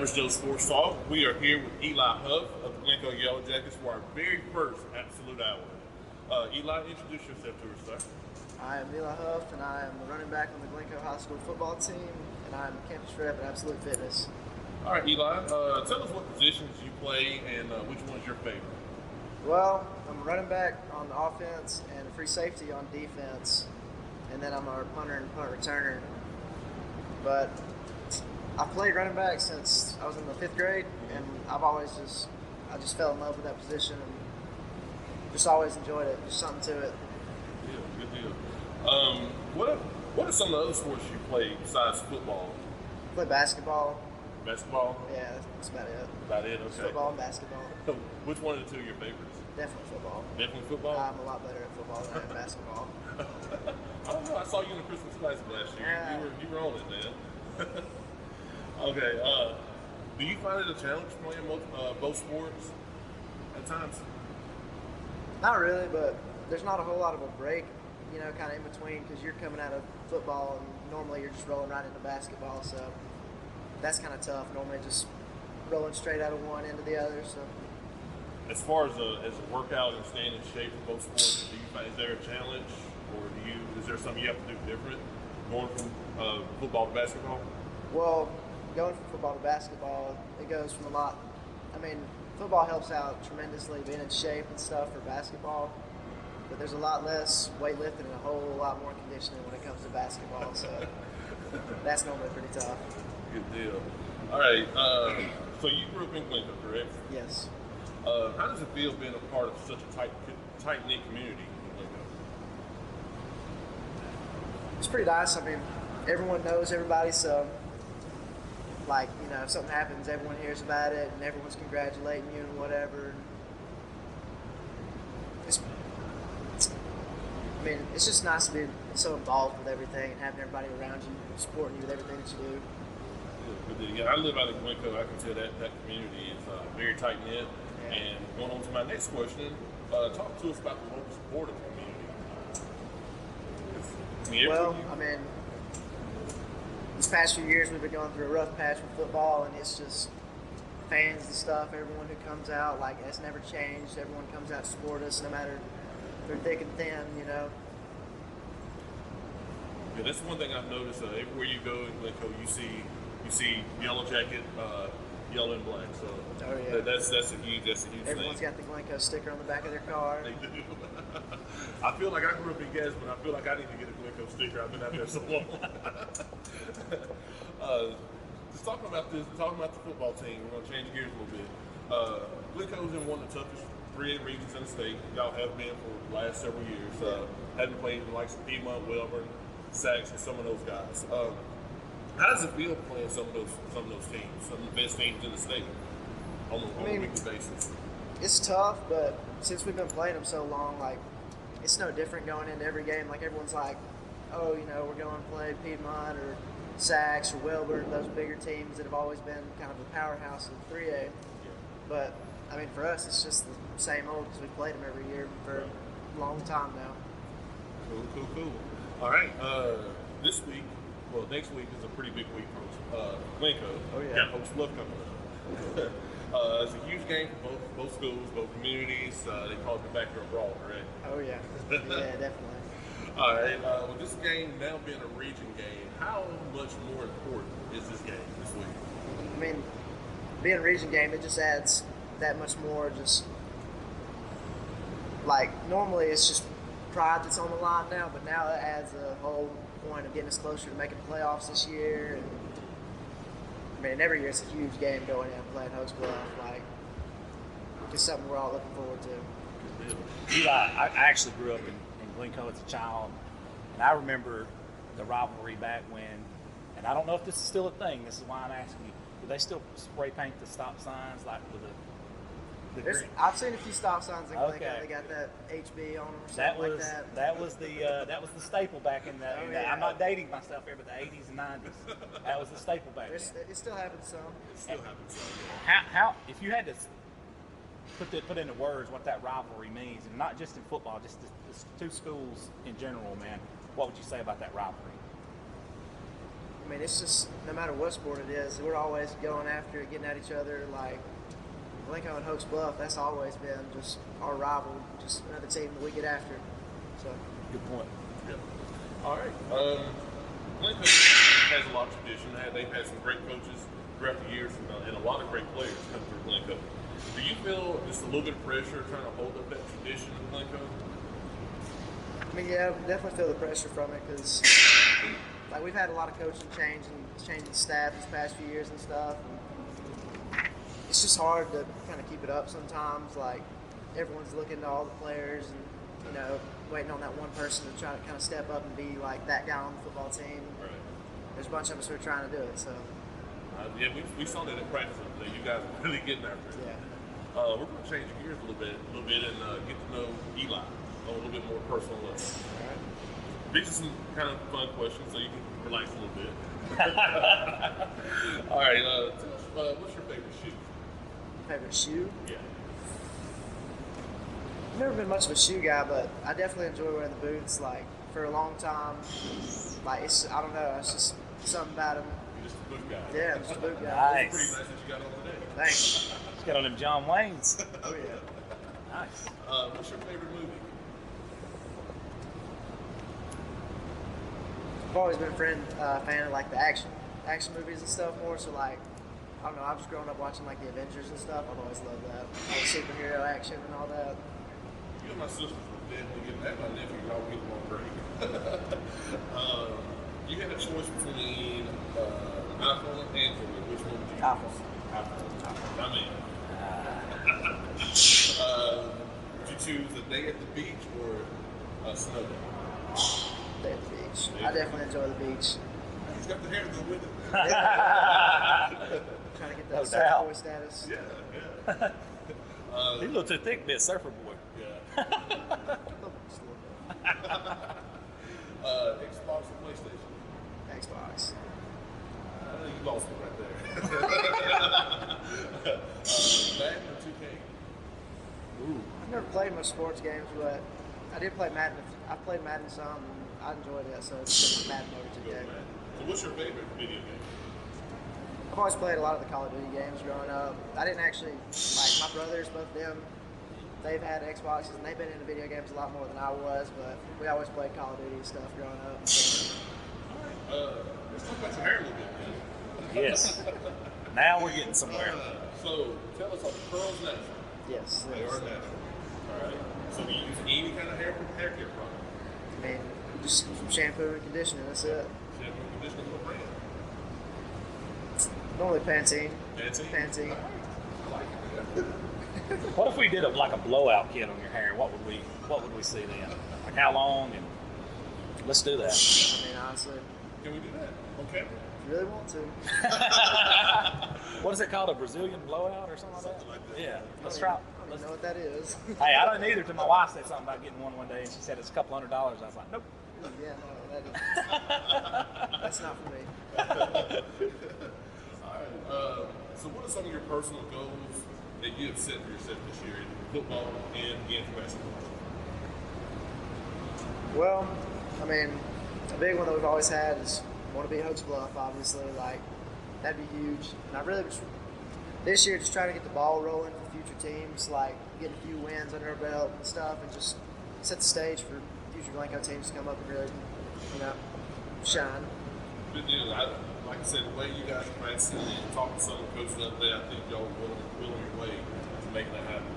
Average Joe Sports Talk. We are here with Eli Huff of the Glencoe Yellow Jackets for our very first Absolute Hour. Eli, introduce yourself to us, sir. I am Eli Huff, and I am the running back on the Glencoe High School football team, and I am a campus rep at Absolute Fitness. All right, Eli, tell us what positions you play and which one's your favorite. Well, I'm a running back on the offense and a free safety on defense, and then I'm our punter and punt returner. But I've played running back since I was in the 5th grade, and I just fell in love with that position and just always enjoyed it. There's something to it. Good deal. What are some of the other sports you play besides football? I play basketball. Basketball? Yeah, that's about it. About it, okay. Football and basketball. Which one of the two are your favorites? Definitely football. Definitely football? I'm a lot better at football than I am basketball. I don't know. I saw you in the Christmas Classic last year. Yeah. You were on it, man. Okay. Do you find it a challenge playing both sports at times? Not really, but there's not a whole lot of a break, kind of in between, because you're coming out of football and normally you're just rolling right into basketball, so that's kind of tough. Normally just rolling straight out of one into the other. So as far as a workout and staying in shape for both sports, is there a challenge, or is there something you have to do different going from football to basketball? Well, going from football to basketball, it goes from a lot. I mean, football helps out tremendously being in shape and stuff for basketball, but there's a lot less weightlifting and a whole lot more conditioning when it comes to basketball, so that's normally pretty tough. Good deal. All right, so you grew up in Glencoe, correct? Yes. How does it feel being a part of such a tight-knit community in Glencoe? It's pretty nice. I mean, everyone knows everybody, so if something happens, everyone hears about it, and everyone's congratulating you and whatever. It's just nice to be so involved with everything and having everybody around you, supporting you with everything that you do. Yeah, I live out in Glencoe. I can tell that community is very tight-knit. Yeah. And going on to my next question, talk to us about the local support of the community. These past few years we've been going through a rough patch with football, and it's just fans and stuff, everyone who comes out, it's never changed. Everyone comes out to support us no matter through thick and thin, Yeah, that's one thing I've noticed. Everywhere you go in Glencoe, you see Yellow Jacket, yellow and black. So that's a huge Everyone's thing. got the Glencoe sticker on the back of their car. They do. I feel like I grew up in Gas, but I feel like I need to get a Glencoe sticker. I've been out there so long. Just talking about the football team, we're going to change gears a little bit. Glencoe's in one of the toughest 3A regions in the state. Y'all have been for the last several years. Having played in the likes of Piedmont, Welborn, Sachs, and some of those guys. How does it feel playing some of those teams, some of the best teams in the state on a weekly basis? It's tough, but since we've been playing them so long, it's no different going into every game. Everyone's like, oh, we're going to play Piedmont or Sachs or Welborn, those bigger teams that have always been kind of the powerhouse of 3A. Yeah. But, for us, it's just the same old because we've played them every year for a long time now. Cool. All right. Next week is a pretty big week for Glencoe. Oh, yeah. Got Coach Fluff coming up. It's a huge game for both schools, both communities. They call it the backyard brawl, correct? Oh, yeah. Yeah, definitely. All right. With this game now being a region game, how much more important is this game this week? Being a region game, it just adds that much more. Normally it's just pride that's on the line now, but now it adds a whole point of getting us closer to making the playoffs this year. And every year it's a huge game going in and playing host playoff. Just something we're all looking forward to. Eli, I actually grew up in Glencoe as a child, and I remember the rivalry back when, and I don't know if this is still a thing, this is why I'm asking you, do they still spray paint the stop signs with the I've seen a few stop signs in Glencoe. Okay. They got that HB on them or something like that. That was the staple back in the. Yeah. I'm not dating myself here, but the 80s and 90s. That was the staple back then. It still happens some. How if you had to put into words what that rivalry means, and not just in football, just the two schools in general, man, what would you say about that rivalry? I mean, it's just no matter what sport it is, we're always going after it, getting at each other. Like Glencoe and Hoax Bluff, that's always been just our rival, just another team that we get after. So Good point. Yeah. All right. Glencoe has a lot of tradition. They've had some great coaches throughout the years, and a lot of great players come through Glencoe. Do you feel just a little bit of pressure trying to hold up that tradition of Glencoe? I mean, yeah, we definitely feel the pressure from it because, like, we've had a lot of coaching change and changing staff these past few years and stuff. And it's just hard to kind of keep it up sometimes. Like, everyone's looking to all the players and, you know, waiting on that one person to try to kind of step up and be like that guy on the football team. Right. There's a bunch of us who are trying to do it. So. Yeah, we saw that in practice today. You guys are really getting after it. Yeah. We're going to change gears a little bit, and get to know Eli on a little bit more personal level. All right. These are some kind of fun questions, so you can relax a little bit. All right, tell us, what's your favorite shoe? Favorite shoe? Yeah. I've never been much of a shoe guy, but I definitely enjoy wearing the boots. Like for a long time, like I don't know, it's just something about them. You're just a boot guy. Yeah, I'm just a boot guy. Nice. Pretty nice that you got on today. Thanks. Let's get on them John Waynes. Oh yeah. Nice. What's your favorite movie? I've always been a fan of like the action movies and stuff more. So like, I don't know, I've just grown up watching like the Avengers and stuff. I've always loved that, all the superhero action and all that. You and my sisters would definitely get that. My nephew, y'all get along great. You had a choice between iPhone and Android. Which one would you iPhone. iPhone. I mean, would you choose a day at the beach or a snow day? Day at the beach. I definitely enjoy the beach. He's got the hair to go with it. Trying to get No that surfer doubt. boy status. Yeah. He's a little too thick to be a surfer boy. Yeah. Xbox or PlayStation? Xbox. You lost me right there. Madden or 2K? Ooh. I've never played much sports games, but I did play Madden. I played Madden some, and I enjoyed it, so it's Madden over Go 2K. Madden. So what's your favorite video game? I've always played a lot of the Call of Duty games growing up. I didn't actually, like my brothers, both of them, they've had Xboxes, and they've been into video games a lot more than I was, but we always played Call of Duty and stuff growing up. So. Let's talk about your hair a little bit, man. Yes. Now we're getting somewhere. So tell us, are the curls natural? Yes. They are natural. All right. So do you use any kind of hair care product? I mean, just shampoo and conditioner, that's it. Shampoo and conditioner, what brand? Normally Pantene. Pantene? Pantene. I like it. What if we did like a blowout kit on your hair? What would we see then? Like how long? And let's do that. I mean, honestly, Can we do that? Okay. if you really want to. What is it called? A Brazilian blowout or something like that? Something like that. Yeah. Let's I try. don't even know what that is. Hey, I don't either. Till my wife said something about getting one day, and she said it's a couple $100. I was like, nope. Yeah, no, that's not for me. All right. So what are some of your personal goals that you have set for yourself this year in football and in basketball? Well, I mean, a big one that we've always had is want to be Hoax Bluff, obviously. Like, that'd be huge. And I really was, this year, just trying to get the ball rolling for future teams, like get a few wins under our belt and stuff, and just set the stage for future Glencoe teams to come up and really, shine. Good deal. Like I said, the way you guys are practicing and talking to some of the coaches up there, I think y'all are well on your way to making that happen.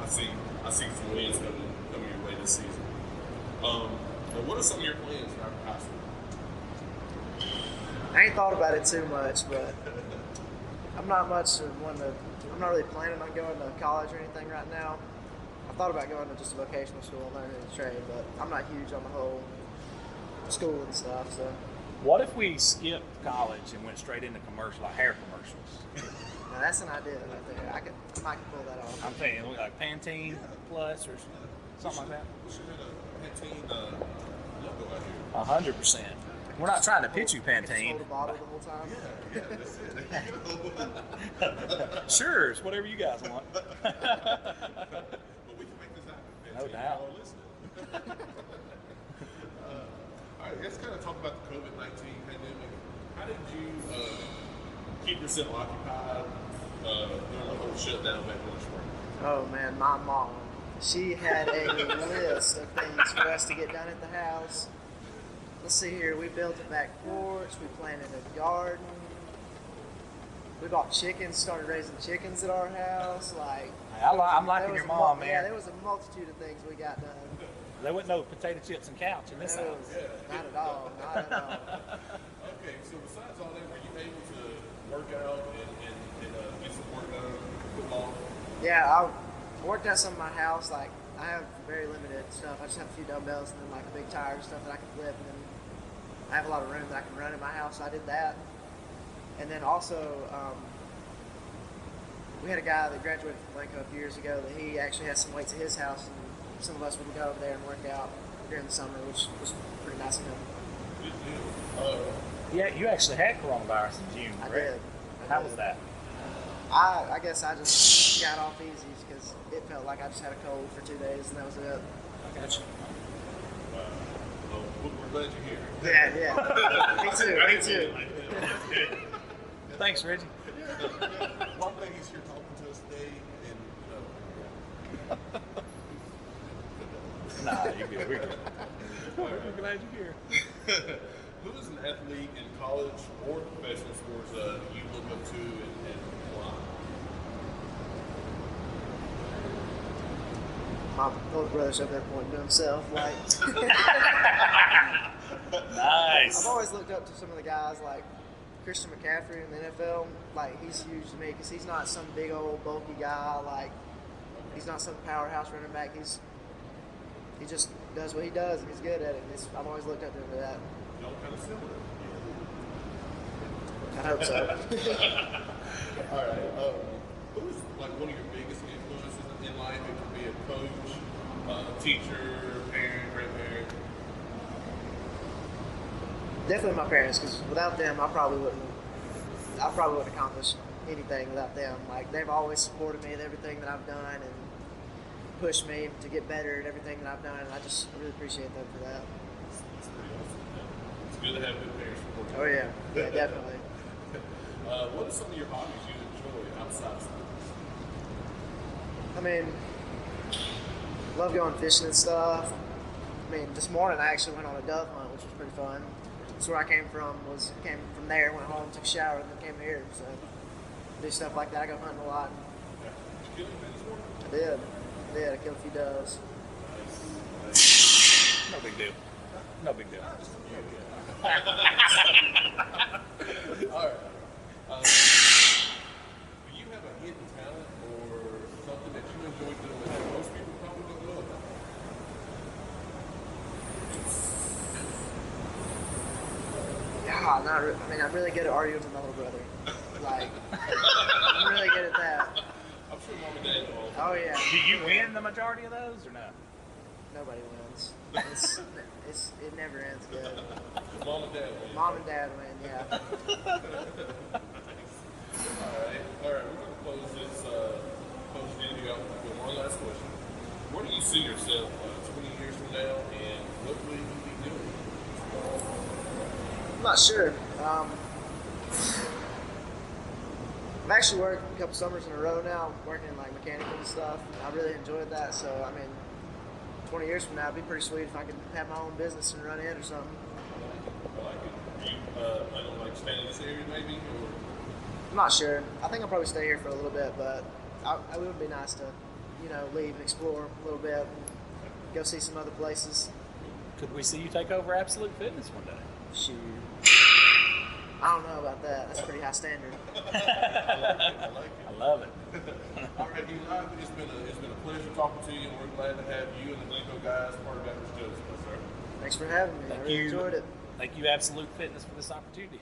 I see some wins coming your way this season. And what are some of your plans after high school? I ain't thought about it too much, but I'm not I'm not really planning on going to college or anything right now. I thought about going to just a vocational school and learning a trade, but I'm not huge on the whole school and stuff, so. What if we skipped college and went straight into commercial, like hair commercials? Now that's an idea right there. I might can pull that off. I'm thinking like Pantene Plus or something like that. We should have a Pantene logo out here. 100%. We're not trying to pitch you I can just Pantene. hold a bottle the whole time. Yeah, that's it. There you go. Sure, it's whatever you guys want. But we can make this happen. No doubt. Y'all listening. All right, let's kind of talk about the COVID-19 pandemic. how did you keep yourself occupied during the whole shutdown back in the spring? Oh man, my mom, she had a list of things for us to get done at the house. Let's see here. We built a back porch. We planted a garden. We bought chickens. Started raising chickens at our house. Like I'm liking there your was a mom, man. Yeah, there was a multitude of things we got done. There wasn't no potato chips and couch in this No, house. not at all. Not at all. Okay, so besides all that, were you able to work out and get some work done with football? Yeah, I worked out some of my house. Like I have very limited stuff. I just have a few dumbbells and then like a big tire and stuff that I can flip. And then I have a lot of room that I can run in my house. So I did that. And then also, we had a guy that graduated from Glencoe a few years ago that he actually had some weights at his house, and some of us would go over there and work out during the summer, which was pretty nice of him. Good deal. Yeah, you actually had coronavirus in June, I correct? did. How was that? I guess I just got off easy because it felt like I just had a cold for 2 days and that was it. I got you. Well, we're glad you're here. Yeah. Me too. Me too. Thanks, Reggie. One thing he's here talking to us today, and Nah, you're good. We're good. We're glad you're here. who is an athlete in college or professional sports you look up to and why? My older brother's up there pointing to himself. Like, Nice. I've always looked up to some of the guys like Christian McCaffrey in the NFL. Like, he's huge to me because he's not some big old bulky guy. Like, he's not some powerhouse running back. He just does what he does and he's good at it. I've always looked up to him for that. Y'all kind of similar. I hope so. All right. Who's like one of your biggest influences in life? It could be a coach, teacher, parent, grandparent. Definitely my parents, because without them, I probably wouldn't accomplish anything without them. Like, they've always supported me in everything that I've done and pushed me to get better at everything that I've done, and I really appreciate them for that. It's pretty awesome. It's good to have good parents support you. Oh yeah, yeah, definitely. What are some of your hobbies you enjoy outside of sports? I mean, love going fishing and stuff. I mean, this morning I actually went on a dove hunt, which was pretty fun. That's where I came from there, went home, took a shower, and then came here. So do stuff like that. I go hunting a lot. Yeah. Did you kill anything this morning? I did. I killed a few doves. Nice. No big deal. No big deal. All right. Do you have a hidden talent or something that you enjoy doing that most people probably don't know about? Yeah, I mean, I'm really good at arguing with my little brother. Like, I'm really good at that. I'm sure mom and dad know. Oh yeah. Do you win the majority of those or no? Nobody wins. It never ends good. Mom and dad win. Mom and dad win, yeah. All right. We're going to close the interview out with one last question. Where do you see yourself 20 years from now, and what will you be doing? I'm not sure. I've actually worked a couple summers in a row now, working in like mechanical and stuff. I really enjoyed that. So I mean, 20 years from now, it'd be pretty sweet if I could have my own business and run it or something. I like it. Do you plan on like staying in this area maybe, or? I'm not sure. I think I'll probably stay here for a little bit, but it would be nice to, leave and explore a little bit, and go see some other places. Could we see you take over Absolute Fitness one day? Shoot. I don't know about that. That's pretty high standard. I like it. I love it. All right, Eli, it's been a pleasure talking to you, and we're glad to have you and the Glencoe guys part of Baptist Justice, sir. Thanks for having me. I really enjoyed it. Thank you, Absolute Fitness, for this opportunity.